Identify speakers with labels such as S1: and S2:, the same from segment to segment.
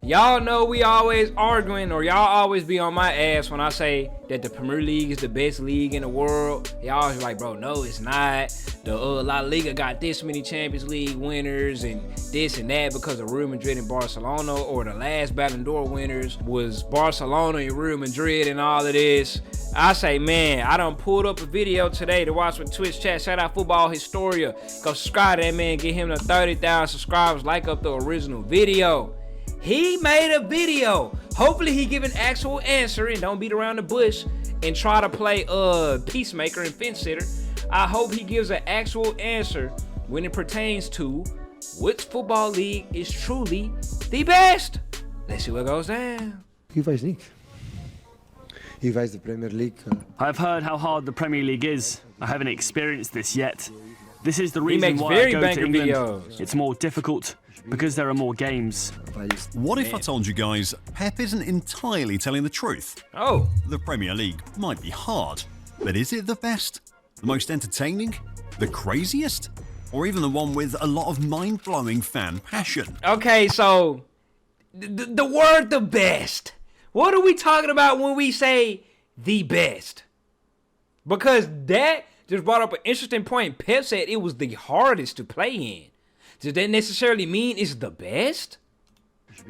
S1: Y'all know we always arguing, or y'all always be on my ass when I say that the Premier League is the best league in the world. Y'all always like, bro, no, it's not. The La Liga got this many Champions League winners and this and that because of Real Madrid and Barcelona, or the last Ballon d'Or winners was Barcelona and Real Madrid and all of this. I say, man, I done pulled up a video today to watch with Twitch chat. Shout out Football Historia. Go subscribe to that man, get him to 30,000 subscribers, like up the original video. He made a video. Hopefully he give an actual answer and don't beat around the bush and try to play peacemaker and fence sitter. I hope he gives an actual answer when it pertains to which football league is truly the best. Let's see what goes down.
S2: He weiß nichts. He weiß the Premier League.
S3: I've heard how hard the Premier League is. I haven't experienced this yet. This is the
S1: He
S3: reason
S1: makes
S3: why
S1: very
S3: I go to
S1: banker
S3: England.
S1: videos.
S3: It's more difficult because there are more games.
S4: What if I told you guys Pep isn't entirely telling the truth?
S1: Oh,
S4: The Premier League might be hard, but is it the best? The most entertaining? The craziest? Or even the one with a lot of mind-blowing fan passion?
S1: okay, so the word the best. What are we talking about when we say the best? Because that just brought up an interesting point. Pep said it was the hardest to play in. Does that necessarily mean it's the best?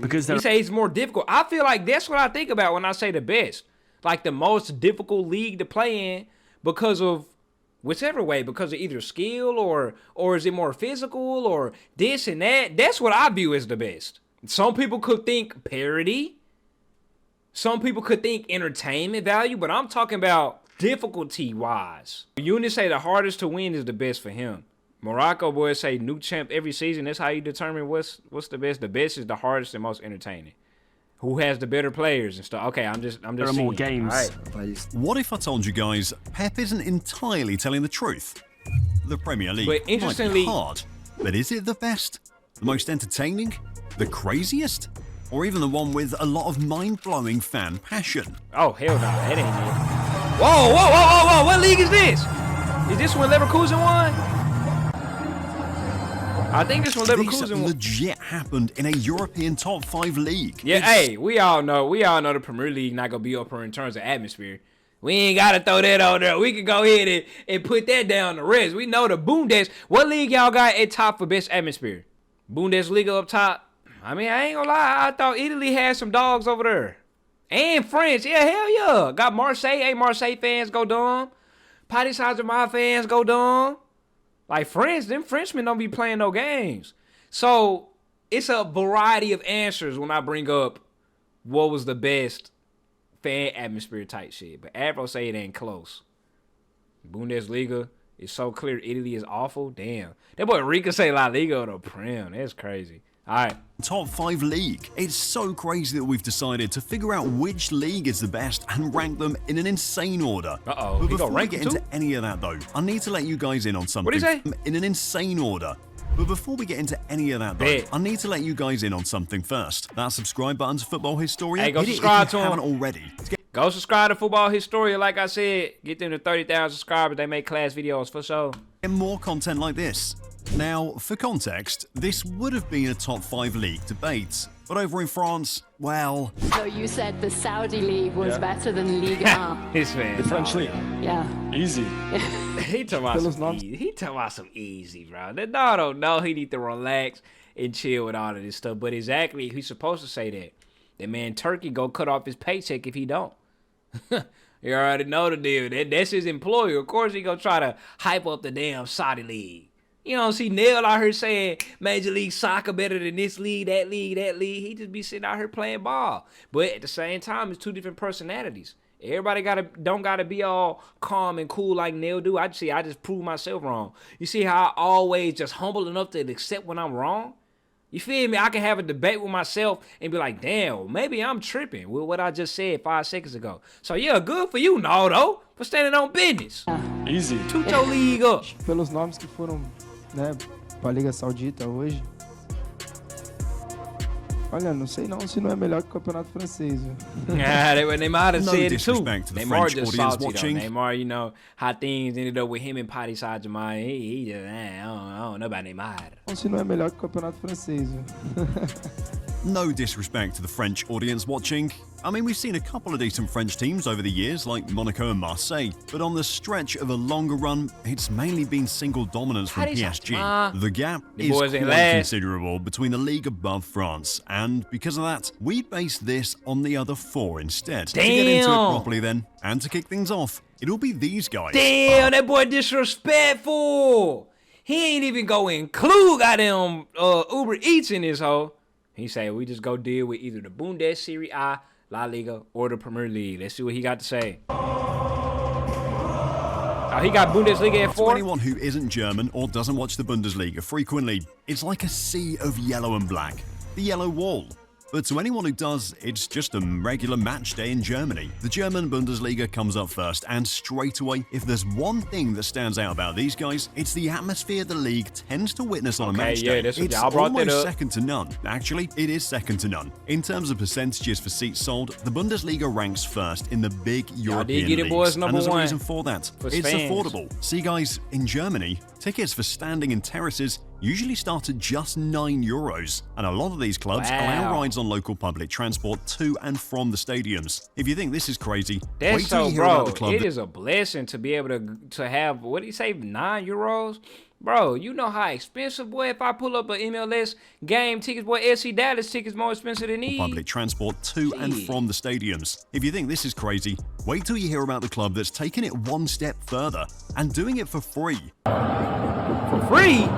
S3: Because
S1: He say it's more difficult. I feel like that's what I think about when I say the best. Like the most difficult league to play in because of whichever way, because of either skill or is it more physical or this and that. That's what I view as the best. Some people could think parity. Some people could think entertainment value, but I'm talking about difficulty-wise. Eunice say the hardest to win is the best for him. Morocco boys say new champ every season. That's how you determine what's the best. The best is the hardest and most entertaining. Who has the better players and stuff? Okay, I'm just.
S3: there are more games.
S1: All right.
S4: What if I told you guys Pep isn't entirely telling the truth? The Premier League
S1: But interestingly-
S4: might be hard, but is it the best? The most entertaining? The craziest? Or even the one with a lot of mind-blowing fan passion?
S1: Oh hell no, that ain't it. Whoa! What league is this? Is this when Leverkusen won? I think this one
S4: This
S1: Leverkusen won.
S4: legit happened in a European top 5 league.
S1: Yeah,
S4: It's-
S1: hey, we all know the Premier League not gonna be up here in terms of atmosphere. We ain't gotta throw that on there. We can go ahead and put that down the rest. We know the Bundes. What league y'all got at top for best atmosphere? Bundesliga up top. I mean, I ain't gonna lie. I thought Italy had some dogs over there. And France. Yeah, hell yeah. Got Marseille. Hey, Marseille fans, go dumb. Paris Saint-Germain fans, go dumb. Like France, them Frenchmen don't be playing no games. So it's a variety of answers when I bring up what was the best fan atmosphere type shit. But Afro say it ain't close. Bundesliga is so clear. Italy is awful. Damn. That boy Rika say La Liga or the Prem. That's crazy. All right.
S4: Top 5 league. It's so crazy that we've decided to figure out which league is the best and rank them in an insane order.
S1: Uh-oh,
S4: But
S1: he
S4: before
S1: gonna
S4: we
S1: rank
S4: get
S1: them
S4: into any of that though, I need to let you guys in on something.
S1: What'd he say?
S4: In an insane order. But before we get into any of that though,
S1: Bet.
S4: I need to let you guys in on something first. That subscribe button to Football Historia.
S1: Hey, go
S4: hit it
S1: subscribe
S4: if you
S1: to him.
S4: haven't already.
S1: Go subscribe to Football Historia. Like I said, get them to 30,000 subscribers. They make class videos for sure.
S4: Get more content like this. Now, for context, this would have been a top 5 league debate. But over in France, well,
S5: So you said the Saudi league was better than Liga.
S1: This man.
S6: The French league.
S5: Yeah.
S6: Easy.
S1: He talking about some easy. He talking about some easy, bro. That dog don't know he need to relax and chill with all of this stuff. But exactly, he's supposed to say that. That man Turkey go cut off his paycheck if he don't. You already know the deal. That's his employer. Of course he gonna try to hype up the damn Saudi league. You don't see Neil out here saying Major League Soccer better than this league, that league, that league. He just be sitting out here playing ball. But at the same time, it's two different personalities. Everybody don't gotta be all calm and cool like Neil do. I just prove myself wrong. You see how I always just humble enough to accept when I'm wrong? You feel me? I can have a debate with myself and be like, damn, maybe I'm tripping with what I just said 5 seconds ago. So yeah, good for you, Naldo, for standing on business.
S6: Easy.
S1: Toot your league up.
S2: Pelos nomes que foram, né, para a Liga Saudita hoje. Olha, não sei não se não é melhor que o Campeonato Francês. Viu?
S1: Neymar has
S4: No
S1: said it too.
S4: disrespect to the
S1: Neymar
S4: French
S1: just
S4: audience
S1: salty
S4: watching.
S1: though. Neymar, you know how things ended up with him and Paris Saint-Germain. He just, I don't know about Neymar.
S2: Não, se não é melhor que o Campeonato Francês. Viu?
S4: No disrespect to the French audience watching. I mean, we've seen a couple of decent French teams over the years, like Monaco and Marseille, but on the stretch of a longer run, it's mainly been single dominance from PSG. The gap is quite considerable between the league above France, and because of that, we base this on the other four instead.
S1: Damn.
S4: To get into it properly then, and to kick things off, it'll be these guys.
S1: Damn, that boy disrespectful. He ain't even go include goddamn Uber Eats in this hoe. He say we just go deal with either the Bundesliga, Serie A, La Liga, or the Premier League. Let's see what he got to say. Oh, he got Bundesliga at 4.
S4: To anyone who isn't German or doesn't watch the Bundesliga frequently, it's like a sea of yellow and black. The yellow wall. But to anyone who does, it's just a regular match day in Germany. The German Bundesliga comes up first, and straight away, if there's one thing that stands out about these guys, it's the atmosphere the league tends to witness on a match day. It's almost second to none. Actually, it is second to none. In terms of percentages for seats sold, the Bundesliga ranks first in the big European leagues, and there's a reason for that. It's affordable. See guys, in Germany, tickets for standing in terraces usually start at just €9, and a lot of these clubs allow rides on local public transport to and from the stadiums. If you think this is crazy, wait till you hear about the club.
S1: It is a blessing to be able to have, what did he say, €9? Bro, you know how expensive, boy, if I pull up an MLS game tickets, boy, SC Dallas tickets more expensive than these.
S4: Public transport to and from the stadiums. If you think this is crazy, wait till you hear about the club that's taken it one step further and doing it for free.
S1: For free?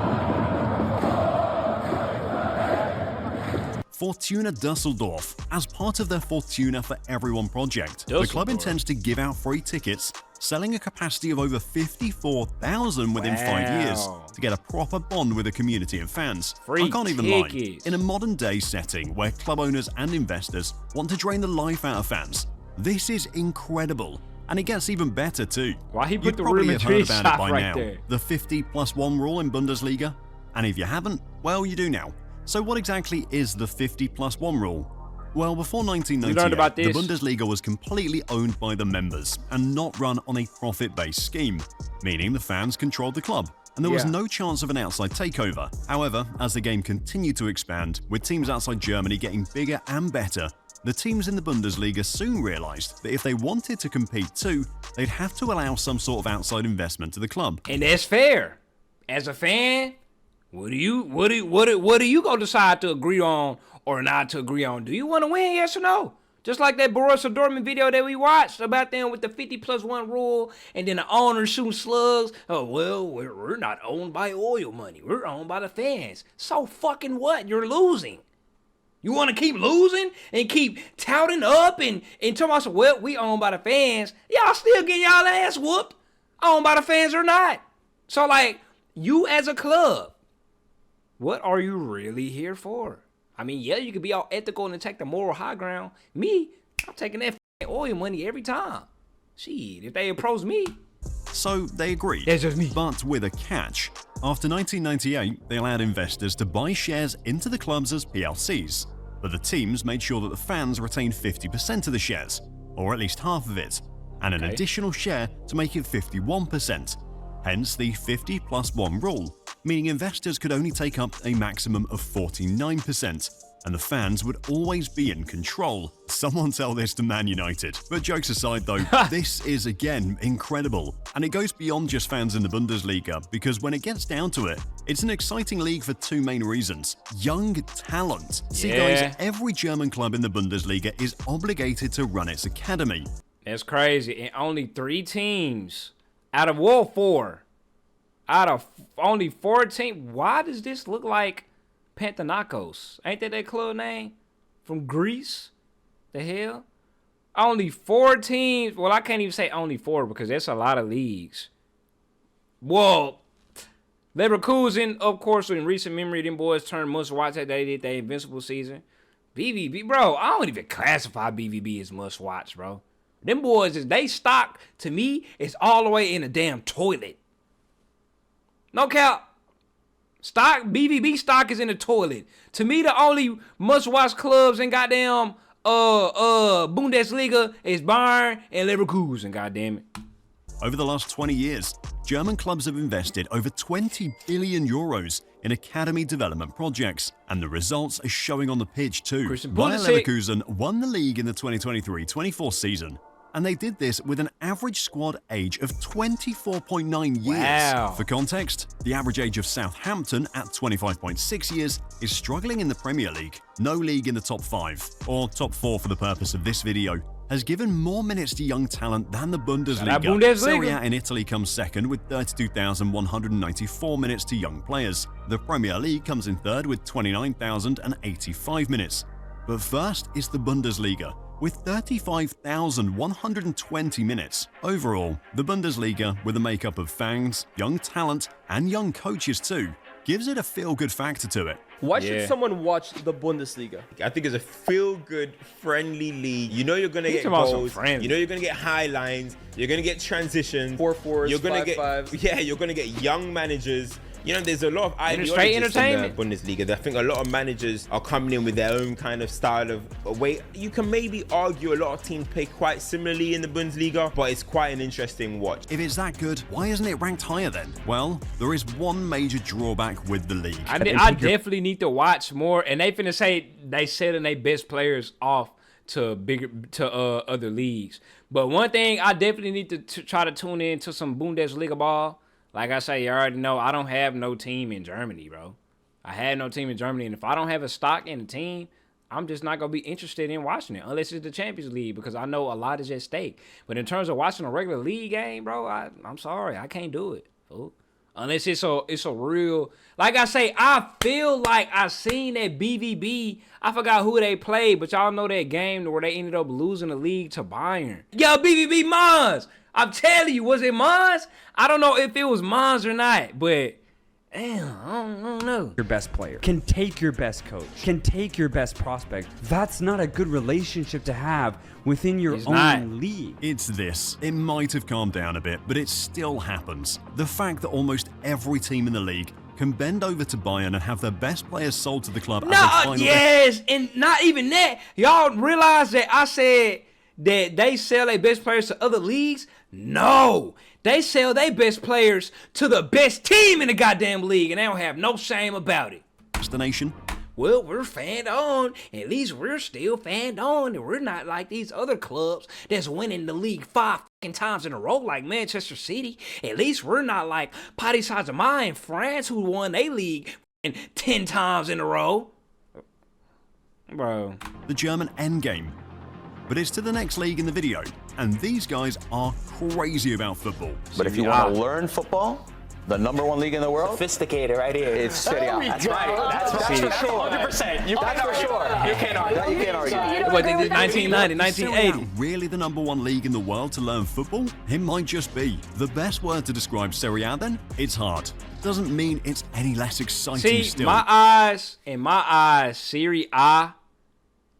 S4: Fortuna Düsseldorf. As part of their Fortuna for Everyone project, the club intends to give out free tickets, selling a capacity of over 54,000 within 5 years to get a proper bond with the community and fans. I can't even lie. In a modern day setting where club owners and investors want to drain the life out of fans, this is incredible. And it gets even better too.
S1: Why he put the
S4: probably have heard about it by
S1: right
S4: now.
S1: there.
S4: The 50+1 rule in Bundesliga. And if you haven't, well, you do now. So what exactly is the 50+1 rule? Well, before 1998, the Bundesliga was completely owned by the members and not run on a profit-based scheme, meaning the fans controlled the club, and there was no chance of an outside takeover. However, as the game continued to expand, with teams outside Germany getting bigger and better, the teams in the Bundesliga soon realized that if they wanted to compete too, they'd have to allow some sort of outside investment to the club.
S1: And that's fair. As a fan, what do you go decide to agree on or not to agree on? Do you want to win, yes or no? Just like that Borussia Dortmund video that we watched about them with the 50+1 rule, and then the owner shooting slugs. Oh, well, we're not owned by oil money. We're owned by the fans. So fucking what? You're losing. You want to keep losing and keep touting up and talking about, well, we owned by the fans. Y'all still getting y'all ass whooped, owned by the fans or not. So, like, you as a club, what are you really here for? I mean, yeah, you could be all ethical and take the moral high ground. Me, I'm taking that oil money every time. Shit, if they approach me.
S4: So they agreed,
S1: that's just me.
S4: But with a catch. After 1998, they allowed investors to buy shares into the clubs as PLCs, but the teams made sure that the fans retained 50% of the shares, or at least half of it, and an additional share to make it 51%. Hence the 50+1 rule, meaning investors could only take up a maximum of 49%, and the fans would always be in control. Someone tell this to Man United. But jokes aside though, this is again incredible, and it goes beyond just fans in the Bundesliga, because when it gets down to it, it's an exciting league for two main reasons. Young talent. See guys, every German club in the Bundesliga is obligated to run its academy.
S1: That's crazy, and only 3 teams out of, well, 4. Out of only 14, why does this look like Panathinaikos? Ain't that club name from Greece? The hell? Only 4 teams. Well, I can't even say only 4 because that's a lot of leagues. Well, Leverkusen, of course, in recent memory, them boys turned must-watch that they did their invincible season. BVB, bro, I don't even classify BVB as must-watch, bro. Them boys, they stock, to me, is all the way in the damn toilet. No cap. BVB stock is in the toilet. To me, the only must-watch clubs in goddamn Bundesliga is Bayern and Leverkusen, goddamn it.
S4: Over the last 20 years, German clubs have invested over 20 billion euros in academy development projects, and the results are showing on the pitch too. Bayer Leverkusen won the league in the 2023-24 season, and they did this with an average squad age of 24.9 years.
S1: Wow.
S4: For context, the average age of Southampton at 25.6 years is struggling in the Premier League. No league in the top 5, or top 4 for the purpose of this video, has given more minutes to young talent than the Bundesliga. Serie A in Italy comes second with 32,194 minutes to young players. The Premier League comes in third with 29,085 minutes. But first is the Bundesliga, with 35,120 minutes. Overall, the Bundesliga, with a makeup of fans, young talent, and young coaches too, gives it a feel-good factor to it.
S6: Why should someone watch the Bundesliga?
S7: I think it's a feel-good, friendly league. You know you're going to get goals. You know you're going to get high lines. You're going to get transitions.
S6: 4-4s,
S7: you're gonna
S6: 5-5s.
S7: Yeah, you're going to get young managers. You know, there's a lot of ideologies in the Bundesliga. I think a lot of managers are coming in with their own kind of style of way. You can maybe argue a lot of teams play quite similarly in the Bundesliga, but it's quite an interesting watch.
S4: If it's that good, why isn't it ranked higher then? Well, there is one major drawback with the league.
S1: I definitely need to watch more, and they finna say they selling their best players off to other leagues. But one thing I definitely need to try to tune in to some Bundesliga ball. Like I say, you already know I don't have no team in Germany, bro. I had no team in Germany, and if I don't have a stock in the team, I'm just not going to be interested in watching it unless it's the Champions League, because I know a lot is at stake. But in terms of watching a regular league game, bro, I'm sorry. I can't do it, fool. Unless it's a real, like I say, I feel like I seen that BVB. I forgot who they played, but y'all know that game where they ended up losing the league to Bayern. Yo, BVB Mons. I'm telling you, was it Mons? I don't know if it was Mons or not, but damn, I don't know.
S8: Your best player can take your best coach, can take your best prospect. That's not a good relationship to have within your own league.
S4: It's this. It might have calmed down a bit, but it still happens. The fact that almost every team in the league can bend over to Bayern and have their best players sold to the club.
S1: Yes, and not even that. Y'all realize that I said that they sell their best players to other leagues? No, they sell their best players to the best team in the goddamn league, and they don't have no shame about it.
S4: Destination?
S1: Well, we're fanned on. At least we're still fanned on, and we're not like these other clubs that's winning the league 5 fucking times in a row like Manchester City. At least we're not like Paris Saint-Germain in France, who won their league 10 times in a row. Bro.
S4: The German endgame. But it's to the next league in the video, and these guys are crazy about football.
S9: But if you want to learn football, the #1 league in the world,
S10: sophisticated right here.
S9: It's Serie A.
S10: That's right. That's for sure.
S9: 100%. You can't argue. You can't argue. You can't argue.
S1: What, they did 1990, 1980.
S4: Really the #1 league in the world to learn football? It might just be. The best word to describe Serie A then? It's hard. Doesn't mean it's any less exciting
S1: See,
S4: still.
S1: in my eyes, Serie A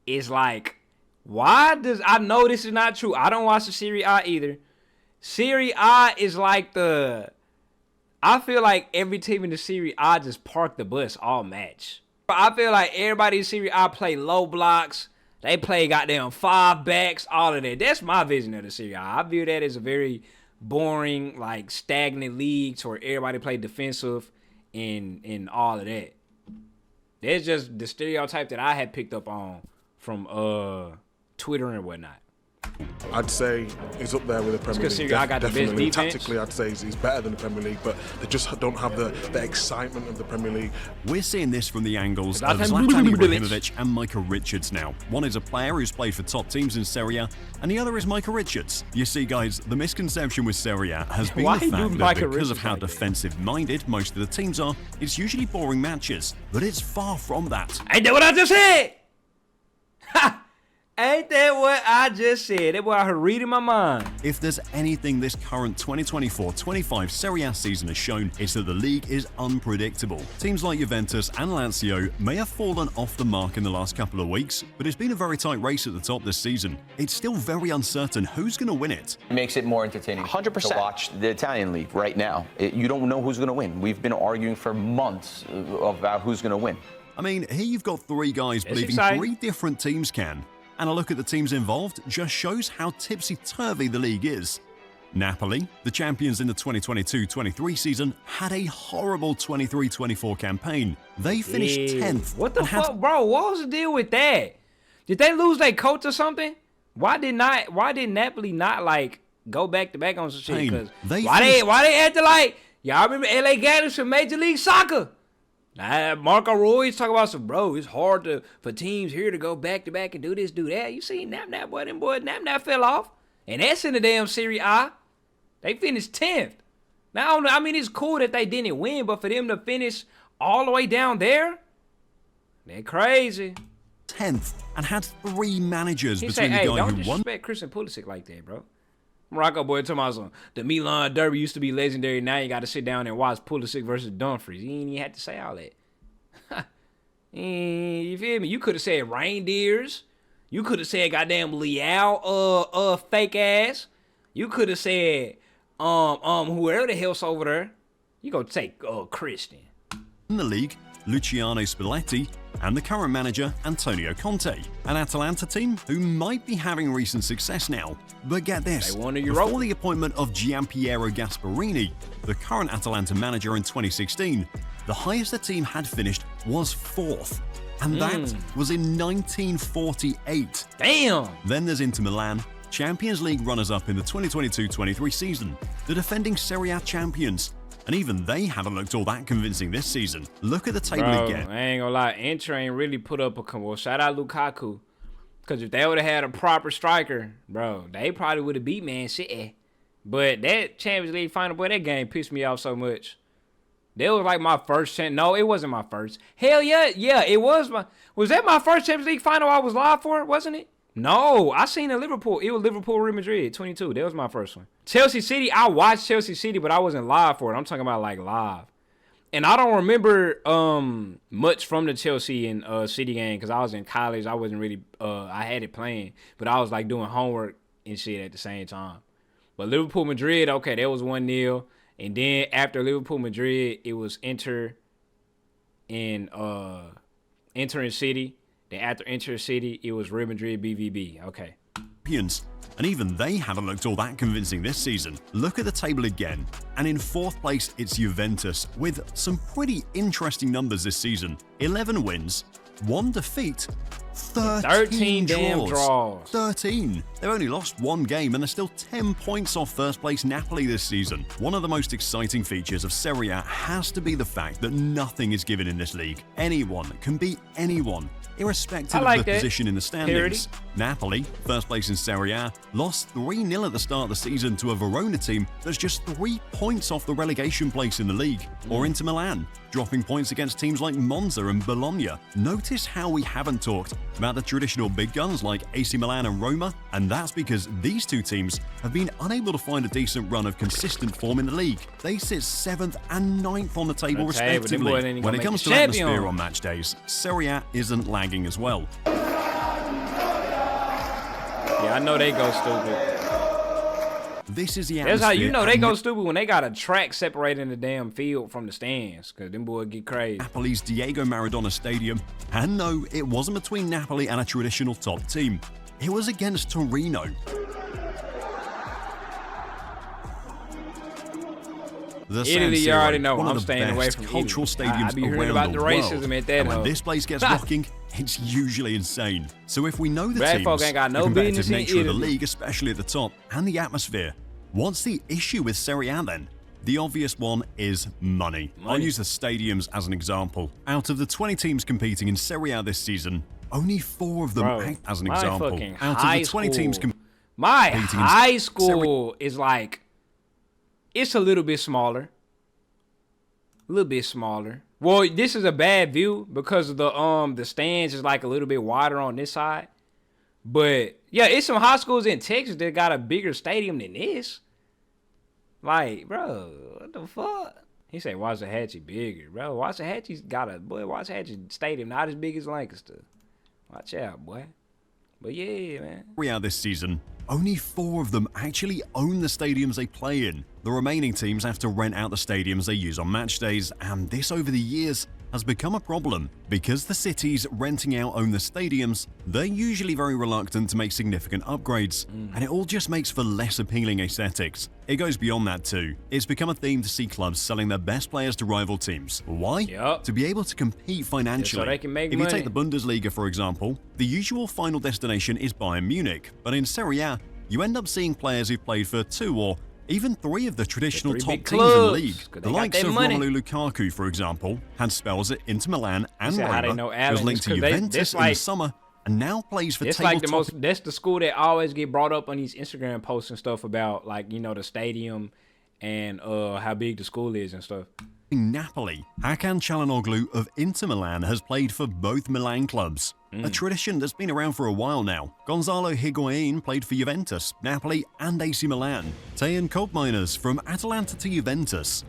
S1: is like, why does, I know this is not true. I don't watch the Serie A either. Serie A is like I feel like every team in the Serie A just park the bus all match. I feel like everybody in Serie A play low blocks. They play goddamn 5 backs, all of that. That's my vision of the Serie A. I view that as a very boring, like stagnant league to where everybody play defensive and all of that. That's just the stereotype that I had picked up on from Twitter and whatnot.
S11: I'd say he's up there with the Premier League.
S1: I got the best defense.
S11: Tactically, I'd say he's better than the Premier League, but they just don't have the excitement of the Premier League.
S4: We're seeing this from the angles of Zlatan Ibrahimovic and Micah Richards now. One is a player who's played for top teams in Serie A, and the other is Micah Richards. You see, guys, the misconception with Serie A has been the fact that because of how defensive-minded most of the teams are, it's usually boring matches. But it's far from that.
S1: Ain't that what I just said? Ha! Ain't that what I just said? That what I heard reading my mind.
S4: If there's anything this current 2024-25 Serie A season has shown, it's that the league is unpredictable. Teams like Juventus and Lazio may have fallen off the mark in the last couple of weeks, but it's been a very tight race at the top this season. It's still very uncertain who's going to win it.
S9: It makes it more entertaining 100% to watch the Italian league right now. You don't know who's going to win. We've been arguing for months about who's going to win.
S4: I mean, here you've got 3 guys believing 3 different teams can. And a look at the teams involved just shows how tipsy-turvy the league is. Napoli, the champions in the 2022-23 season, had a horrible 23-24 campaign. They finished 10th.
S1: What the fuck, bro? What was the deal with that? Did they lose their coach or something? Why did Napoli not like go back to back on some shit? Because why they acting like y'all remember LA Galaxy from Major League Soccer? Marco Roy's talking about some, bro, it's hard for teams here to go back to back and do this, do that. You see Nap boy, them boys Nap fell off. And that's in the damn Serie A. They finished 10th. Now, I mean, it's cool that they didn't win, but for them to finish all the way down there, they're crazy.
S4: 10th and had 3 managers between
S1: the
S4: guy
S1: don't
S4: who won.
S1: Disrespect Christian Pulisic like that, bro. Morocco boy talking about some, the Milan Derby used to be legendary. Now you got to sit down and watch Pulisic versus Dumfries. You ain't even had to say all that. You feel me? You could have said reindeers. You could have said goddamn Leal, fake ass. You could have said whoever the hell's over there. You gonna take Christian.
S4: In the league, Luciano Spalletti and the current manager Antonio Conte, an Atalanta team who might be having recent success now. But get this, before the appointment of Gianpiero Gasparini, the current Atalanta manager in 2016, the highest the team had finished was 4th. And that was in 1948.
S1: Damn!
S4: Then there's Inter Milan, Champions League runners-up in the 2022-23 season, the defending Serie A champions. And even they haven't looked all that convincing this season. Look at the table again.
S1: I ain't gonna lie, Inter ain't really put up a... Well, shout out Lukaku. Because if they would have had a proper striker, bro, they probably would have beat Man City. But that Champions League final, boy, that game pissed me off so much. That was like my first chance. No, it wasn't my first. Hell yeah. Yeah, it was my... Was that my first Champions League final I was live for? Wasn't it? No, I seen a Liverpool. It was Liverpool Real Madrid 22. That was my first one. Chelsea City, I watched Chelsea City, but I wasn't live for it. I'm talking about like live. And I don't remember much from the Chelsea and City game because I was in college. I wasn't really I had it playing, but I was like doing homework and shit at the same time. But Liverpool Madrid, okay, that was 1-0. And then after Liverpool Madrid, it was Inter and City. Then after Inter City, it was Real Madrid BVB. Okay.
S4: And even they haven't looked all that convincing this season. Look at the table again. And in 4th place, it's Juventus with some pretty interesting numbers this season. 11 wins, 1 defeat, 13
S1: damn draws.
S4: 13. They've only lost 1 game and they're still 10 points off first place Napoli this season. One of the most exciting features of Serie A has to be the fact that nothing is given in this league. Anyone can beat anyone, irrespective of the position in the standings. Napoli, first place in Serie A, lost 3-0 at the start of the season to a Verona team that's just 3 points off the relegation place in the league. Or Inter Milan, dropping points against teams like Monza and Bologna. Notice how we haven't talked about the traditional big guns like AC Milan and Roma, and that's because these two teams have been unable to find a decent run of consistent form in the league. They sit 7th and 9th on the table respectively. When it comes to atmosphere on match days, Serie A isn't lagging as well.
S1: Yeah, I know they go stupid.
S4: This is the
S1: atmosphere. That's how you know they go stupid when they got a track separating the damn field from the stands, because them boys get crazy.
S4: Napoli's Diego Maradona Stadium. And no, it wasn't between Napoli and a traditional top team. It was against Torino.
S1: Italy, you already know. I'm staying away from
S4: cultural stadiums
S1: I be hearing about the racism at that.
S4: And when this place gets rocking, it's usually insane. So if we know the
S1: Black
S4: teams,
S1: folk ain't got no
S4: the competitive
S1: business in
S4: nature of the
S1: Italy.
S4: league, especially at the top, and the atmosphere, what's the issue with Serie A then? The obvious one is money. I'll use the stadiums as an example. Out of the 20 teams competing in Serie A this season, only 4 of them as an example. Out of the 20 teams competing
S1: my high school is like, it's a little bit smaller. A little bit smaller. Well, this is a bad view because of the stands is like a little bit wider on this side. But yeah, it's some high schools in Texas that got a bigger stadium than this. Like, bro, what the fuck? He said Waxahachie bigger, bro. Waxahachie's got Waxahachie stadium not as big as Lancaster. Watch out, boy. But yeah, man.
S4: This season, only 4 of them actually own the stadiums they play in. The remaining teams have to rent out the stadiums they use on match days, and this over the years has become a problem. Because the cities renting out own the stadiums, they're usually very reluctant to make significant upgrades, and it all just makes for less appealing aesthetics. It goes beyond that too. It's become a theme to see clubs selling their best players to rival teams. Why? To be able to compete financially.
S1: So they can make
S4: if
S1: money.
S4: you take the Bundesliga, for example, the usual final destination is Bayern Munich, but in Serie A, you end up seeing players who've played for 2 or even 3 of the traditional top teams in the league. The likes of Romelu Lukaku, for example, had spells at Inter Milan and Roma, was linked to Juventus in the summer, and now plays for tabletop.
S1: That's the school that always get brought up on these Instagram posts and stuff about, like, you know, the stadium and how big the school is and stuff.
S4: Napoli, Hakan Çalhanoğlu of Inter Milan has played for both Milan clubs. A tradition that's been around for a while now. Gonzalo Higuain played for Juventus, Napoli, and AC Milan. Tejan Koopmeiners from Atalanta to Juventus.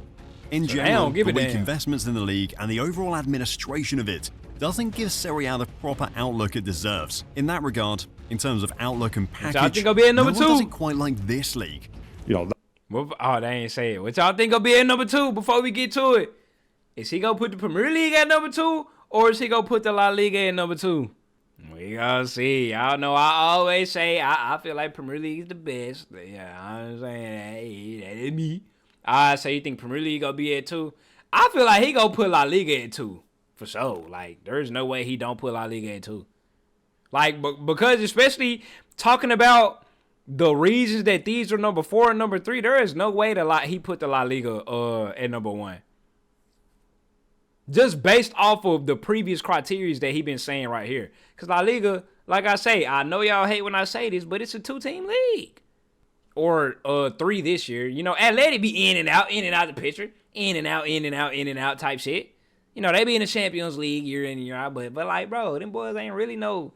S4: In general, the weak investments in the league and the overall administration of it doesn't give Serie A the proper outlook it deserves. In that regard, in terms of outlook and package,
S1: I think I'll be at number 2.
S4: No one does it quite like this league.
S1: Oh, they ain't say it. What y'all think will be at number 2 before we get to it? Is he gonna put the Premier League at number 2? Or is he gonna put the La Liga at number 2? We gonna see. Y'all know I always say I feel like Premier League is the best. Yeah, I'm saying that is me. I say you think Premier League gonna be at 2? I feel like he gonna put La Liga at 2 for sure. Like, there's no way he don't put La Liga at 2. Like, because especially talking about the reasons that these are number 4 and number 3, there is no way that he put the La Liga at number 1. Just based off of the previous criteria that he been saying right here. Because La Liga, like I say, I know y'all hate when I say this, but it's a 2-team league. Or 3 this year. You know, Atleti be in and out the picture. In and out type shit. You know, they be in the Champions League year in and year out. But like, bro, them boys ain't really no...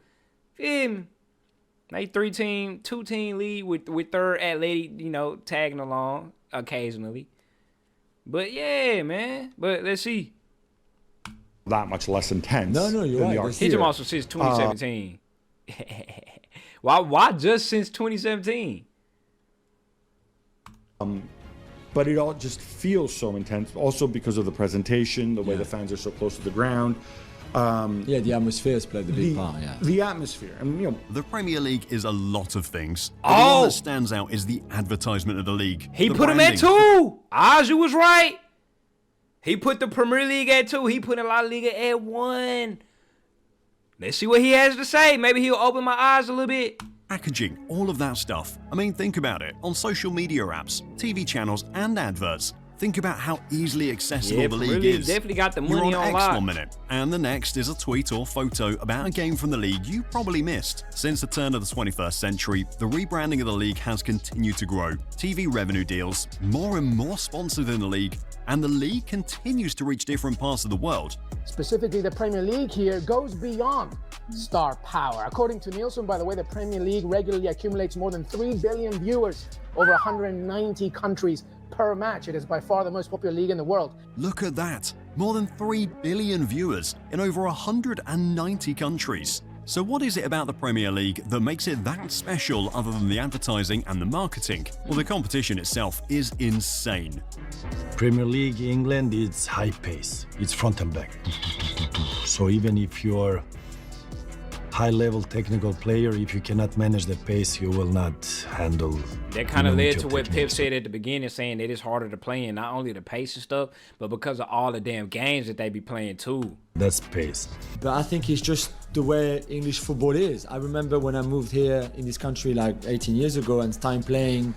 S1: They 2-team league with third Atleti, you know, tagging along occasionally. But yeah, man. But let's see.
S12: That much less intense.
S13: No, you're right.
S1: He's been also since 2017. Why just since 2017?
S12: But it all just feels so intense. Also because of the presentation, the way the fans are so close to the ground.
S13: The atmosphere's played a big part.
S12: The atmosphere, and you know,
S4: the Premier League is a lot of things. But the one that stands out is the advertisement of the league.
S1: He put him at 2. Aju was right. He put the Premier League at 2. He put La Liga at 1. Let's see what he has to say. Maybe he'll open my eyes a little bit.
S4: Packaging, all of that stuff. I mean, think about it. On social media apps, TV channels, and adverts. Think about how easily accessible the league is.
S1: Definitely got the money
S4: You're on
S1: on
S4: X
S1: lock.
S4: 1 minute, and the next is a tweet or photo about a game from the league you probably missed. Since the turn of the 21st century, the rebranding of the league has continued to grow. TV revenue deals, more and more sponsors in the league, and the league continues to reach different parts of the world.
S14: Specifically, the Premier League here goes beyond star power. According to Nielsen, by the way, the Premier League regularly accumulates more than 3 billion viewers over 190 countries per match. It is by far the most popular league in the world.
S4: Look at that. More than 3 billion viewers in over 190 countries. So what is it about the Premier League that makes it that special other than the advertising and the marketing? Well, the competition itself is insane.
S15: Premier League England, it's high pace. It's front and back. So even if you're high-level technical player, if you cannot manage the pace, you will not handle.
S1: That kind of led to what Pep said at the beginning, saying that it's harder to play in, not only the pace and stuff, but because of all the damn games that they be playing too.
S15: That's pace.
S13: But I think it's just the way English football is. I remember when I moved here in this country like 18 years ago and started playing.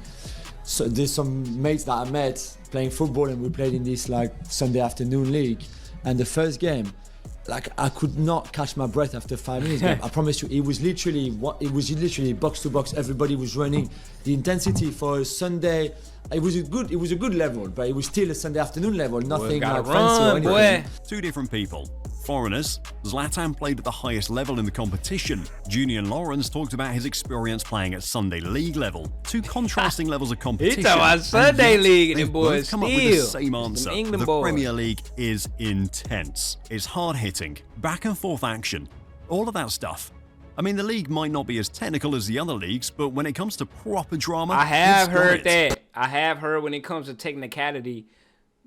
S13: So there's some mates that I met playing football, and we played in this like Sunday afternoon league. And the first game, like I could not catch my breath after 5 minutes. I promise you, it was literally box to box. Everybody was running. The intensity for a Sunday, it was a good level, but it was still a Sunday afternoon level. Nothing like fancy or anything.
S4: Two different people. Foreigners. Zlatan played at the highest level in the competition. Junior Lawrence talked about his experience playing at Sunday League level. Two contrasting levels of competition.
S1: He talking about Sunday League, and them boys
S4: come up with the same answer. The Premier League is intense. It's hard-hitting, back-and-forth action, all of that stuff. I mean, the league might not be as technical as the other leagues, but when it comes to proper drama,
S1: I have heard that. I have heard when it comes to technicality,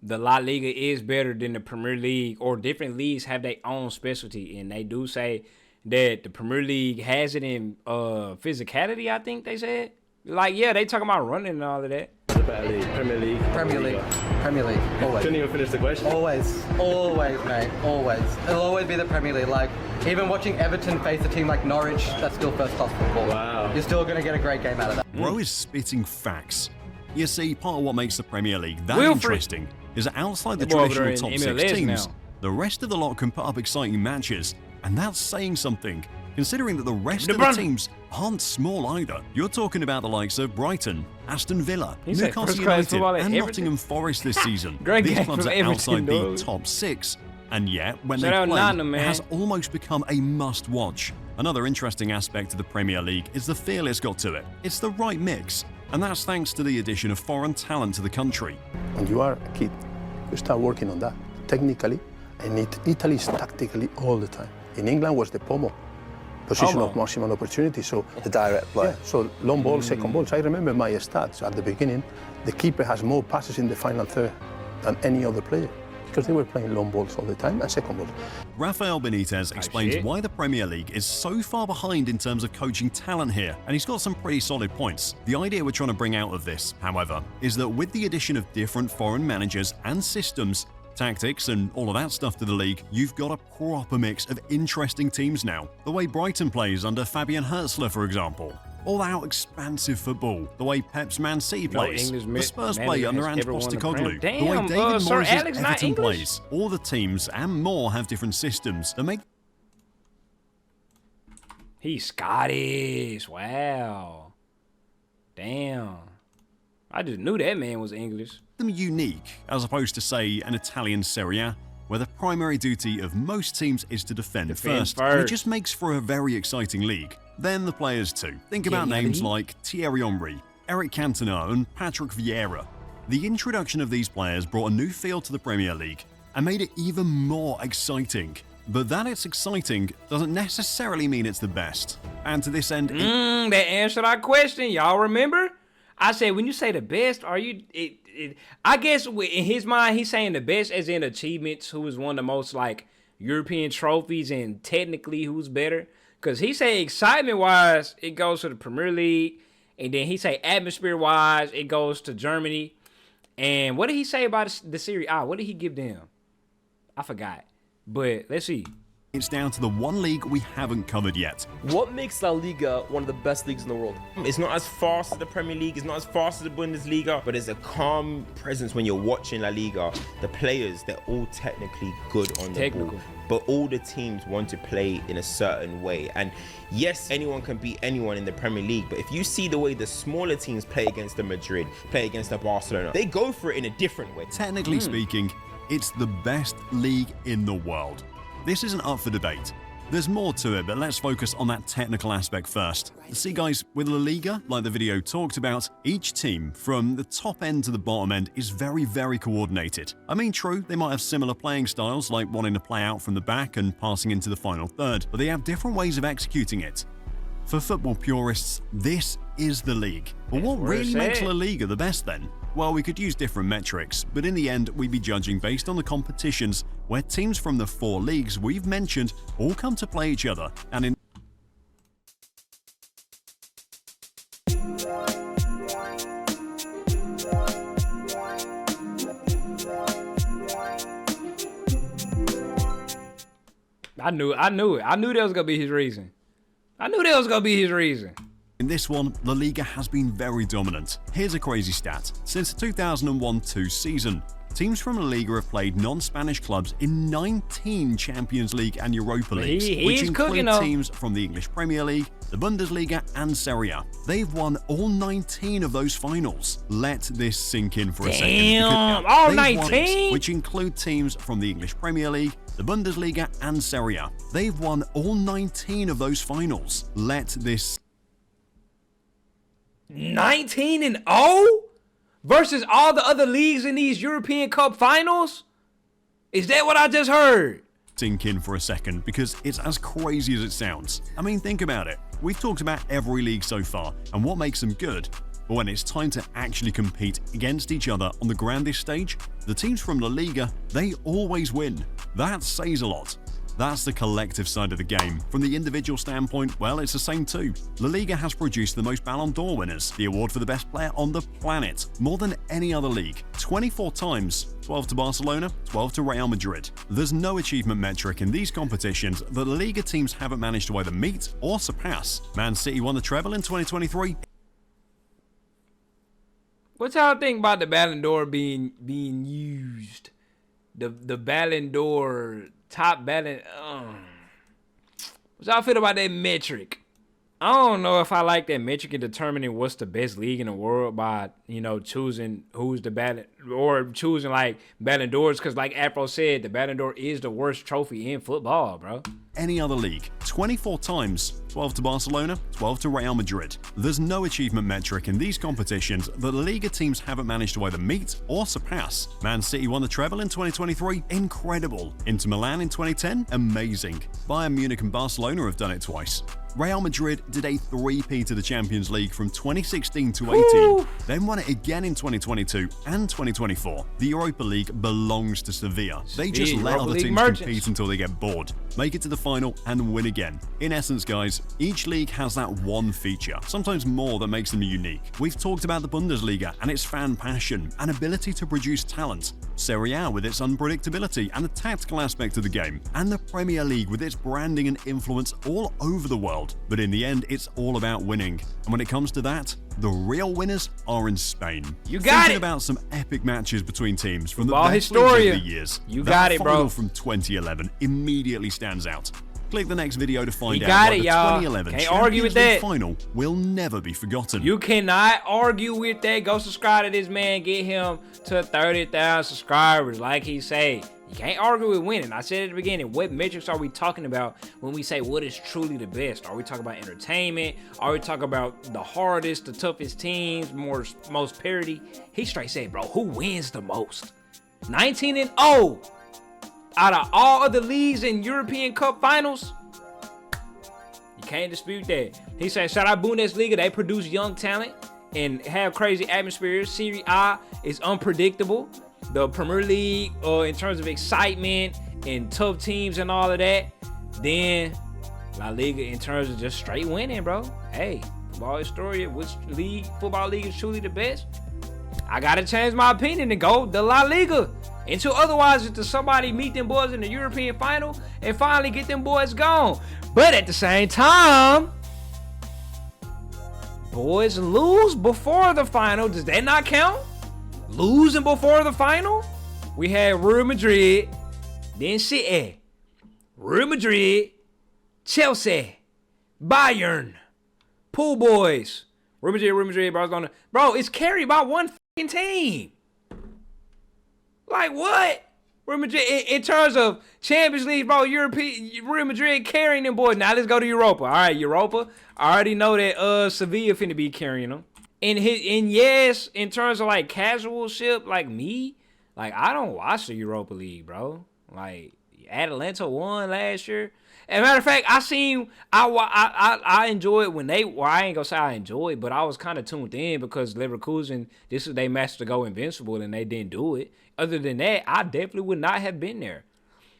S1: the La Liga is better than the Premier League, or different leagues have their own specialty, and they do say that the Premier League has it in physicality, I think they said. Like, yeah, they talking about running and all of that.
S16: Premier League.
S17: Premier League. Premier League. Always.
S16: Couldn't even finish the question.
S17: Always. Always, mate. Always. It'll always be the Premier League. Like, even watching Everton face a team like Norwich, that's still first-class football.
S16: Wow.
S17: You're still going to get a great game out of that.
S4: Bro is spitting facts. You see, part of what makes the Premier League that interesting is that outside the traditional top 6 teams, the rest of the lot can put up exciting matches, and that's saying something, considering that the rest of the teams aren't small either. You're talking about the likes of Brighton, Aston Villa, Newcastle United, and Nottingham Forest this season. These clubs are outside the top 6, and yet, when they play, it has almost become a must-watch. Another interesting aspect of the Premier League is the feel it's got to it. It's the right mix, and that's thanks to the addition of foreign talent to the country.
S18: When you are a kid, you start working on that technically, and Italy is tactically all the time. In England was the pomo, position of maximum opportunity, so the direct play. Yeah, so long ball, second balls. I remember my stats at the beginning. The keeper has more passes in the final third than any other player, because they were playing long balls all the time and second balls.
S4: Rafael Benitez explains why the Premier League is so far behind in terms of coaching talent here, and he's got some pretty solid points. The idea we're trying to bring out of this, however, is that with the addition of different foreign managers and systems, tactics and all of that stuff to the league, you've got a proper mix of interesting teams now. The way Brighton plays under Fabian Hurtzler, for example. All-out expansive football, the way Pep's Man City plays, the Spurs play under Ange Postecoglou, the way David Moyes' Everton plays. All the teams and more have different systems that make...
S1: He's Scottish. Wow. Damn. I just knew that man was English.
S4: ...them unique, as opposed to, say, an Italian Serie A, where the primary duty of most teams is to defend first. And it just makes for a very exciting league. Then the players too. Think about names like Thierry Henry, Eric Cantona and Patrick Vieira. The introduction of these players brought a new feel to the Premier League and made it even more exciting. But that it's exciting doesn't necessarily mean it's the best. And to this end...
S1: That answered our question, y'all remember? I said, when you say the best, are you... I guess in his mind, he's saying the best as in achievements, who is one of the most, like, European trophies, and technically who's better. Because he say excitement-wise, it goes to the Premier League. And then he say atmosphere-wise, it goes to Germany. And what did he say about the Serie A? What did he give them? I forgot. But let's see.
S4: It's down to the one league we haven't covered yet.
S6: What makes La Liga one of the best leagues in the world?
S7: It's not as fast as the Premier League, it's not as fast as the Bundesliga, but there's a calm presence when you're watching La Liga. The players, they're all technically good on the ball, but all the teams want to play in a certain way. And yes, anyone can beat anyone in the Premier League, but if you see the way the smaller teams play against the Madrid, play against the Barcelona, they go for it in a different way.
S4: Technically speaking, it's the best league in the world. This isn't up for debate. There's more to it, but let's focus on that technical aspect first. See guys, with La Liga, like the video talked about, each team, from the top end to the bottom end, is very, very coordinated. I mean, true, they might have similar playing styles, like wanting to play out from the back and passing into the final third, but they have different ways of executing it. For football purists, this is the league. But what really makes La Liga the best then? Well, we could use different metrics, but in the end, we'd be judging based on the competitions where teams from the 4 leagues we've mentioned all come to play each other, and in
S1: I knew it. I knew that was gonna be his reason.
S4: In this one, La Liga has been very dominant. Here's a crazy stat. Since the 2001-2 season, teams from La Liga have played non-Spanish clubs in 19 Champions League and Europa Leagues, which include teams from the English Premier League, the Bundesliga and Serie A. They've won all 19 of those finals. Let this sink in for a second.
S1: Damn, all 19?
S4: Which include teams from the English Premier League, the Bundesliga and Serie A. They've won all 19 of those finals. Let this...
S1: 19-0 versus all the other leagues in these European Cup finals? Is that what I just heard?
S4: Sink in for a second, because it's as crazy as it sounds. I mean, think about it. We've talked about every league so far and what makes them good. But when it's time to actually compete against each other on the grandest stage, the teams from La Liga, they always win. That says a lot. That's the collective side of the game. From the individual standpoint, well, it's the same too. La Liga has produced the most Ballon d'Or winners, the award for the best player on the planet, more than any other league. 24 times, 12 to Barcelona, 12 to Real Madrid. There's no achievement metric in these competitions that La Liga teams haven't managed to either meet or surpass. Man City won the treble in 2023.
S1: What y'all think about the Ballon d'Or being used? The Ballon d'Or top Ballon. What y'all feel about that metric? I don't know if I like that metric in determining what's the best league in the world by, choosing who's the Ballon, or choosing like Ballon d'Ors, because like Afro said, the Ballon d'Or is the worst trophy in football, bro.
S4: Any other league, 24 times, 12 to Barcelona, 12 to Real Madrid. There's no achievement metric in these competitions that La Liga teams haven't managed to either meet or surpass. Man City won the treble in 2023, incredible. Inter Milan in 2010, amazing. Bayern Munich and Barcelona have done it twice. Real Madrid did a 3-peat to the Champions League from 2016 to 18, then won it again in 2022 and 2024. The Europa League belongs to Sevilla. They just let other teams compete until they get bored, make it to the final, and win again. In essence, guys, each league has that one feature, sometimes more, that makes them unique. We've talked about the Bundesliga and its fan passion and ability to produce talent, Serie A with its unpredictability and the tactical aspect of the game, and the Premier League with its branding and influence all over the world. But in the end, it's all about winning. And when it comes to that, the real winners are in Spain.
S1: You got
S4: Thinking
S1: it.
S4: about some epic matches between teams from the
S1: Ball
S4: best leagues
S1: historia.
S4: of the years.
S1: You
S4: that
S1: got it, bro.
S4: final from 2011 immediately stands out. Click the next video to find
S1: You
S4: out
S1: got
S4: why
S1: it,
S4: the
S1: y'all.
S4: 2011
S1: Can't
S4: Champions
S1: argue with
S4: League
S1: that.
S4: final will never be forgotten.
S1: You cannot argue with that. Go subscribe to this man. Get him to 30,000 subscribers, like he say. You can't argue with winning. I said at the beginning, what metrics are we talking about when we say what is truly the best? Are we talking about entertainment? Are we talking about the hardest, the toughest teams, most parity? He straight said, bro, who wins the most? 19-0 out of all other leagues in European Cup finals. You can't dispute that. He said, shout out Bundesliga. They produce young talent and have crazy atmospheres. Serie A is unpredictable. The Premier League, in terms of excitement and tough teams and all of that. Then La Liga in terms of just straight winning, bro. Hey, football historia, which football league is truly the best? I gotta change my opinion and go the La Liga. Until otherwise, until somebody meet them boys in the European final and finally get them boys gone. But at the same time, boys lose before the final. Does that not count? Losing before the final? We had Real Madrid, then City, Real Madrid, Chelsea, Bayern, Pool Boys, Real Madrid, Barcelona. Bro, it's carried by one fucking team. Like what? Real Madrid, in terms of Champions League, bro, Real Madrid carrying them boys. Now let's go to Europa. All right, Europa. I already know that Sevilla finna be carrying them. And yes, in terms of like casualship, like me, like I don't watch the Europa League, bro. Like Atalanta won last year. As a matter of fact, I enjoy it when they. Well, I ain't gonna say I enjoy it, but I was kind of tuned in because Leverkusen, this is their match to go invincible, and they didn't do it. Other than that, I definitely would not have been there.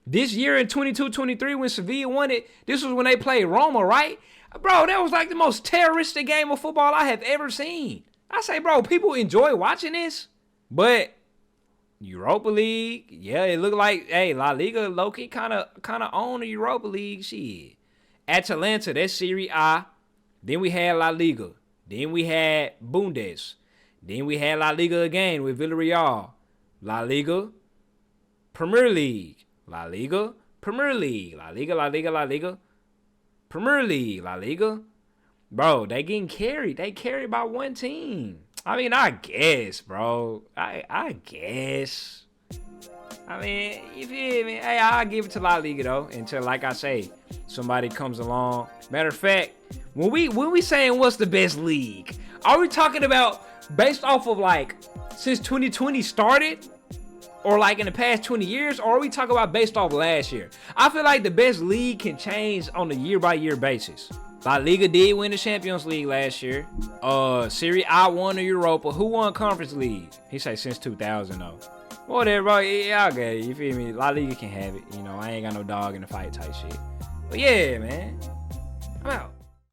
S1: This year in 22-23, when Sevilla won it, this was when they played Roma, right? Bro, that was like the most terroristic game of football I have ever seen. I say, bro, people enjoy watching this, but Europa League, yeah, it looked like, hey, La Liga low-key kind of own the Europa League. Shit. Atalanta, that's Serie A. Then we had La Liga. Then we had Bundes. Then we had La Liga again with Villarreal. La Liga, Premier League. La Liga, Premier League. La Liga, La Liga, La Liga. Premier League, La Liga. Bro, they getting carried. They carried by one team. I mean, I guess, bro. I guess. I mean, you feel me? Hey, I'll give it to La Liga, though, until, like I say, somebody comes along. Matter of fact, when we saying what's the best league, are we talking about based off of, like, since 2020 started? Or like in the past 20 years, or are we talking about based off last year? I feel like the best league can change on a year-by-year basis. La Liga did win the Champions League last year. Serie A won the Europa. Who won Conference League? He say since 2000 though. Whatever, bro. Yeah, I get it. You feel me? La Liga can have it. You know, I ain't got no dog in the fight type shit. But yeah, man. I'm out.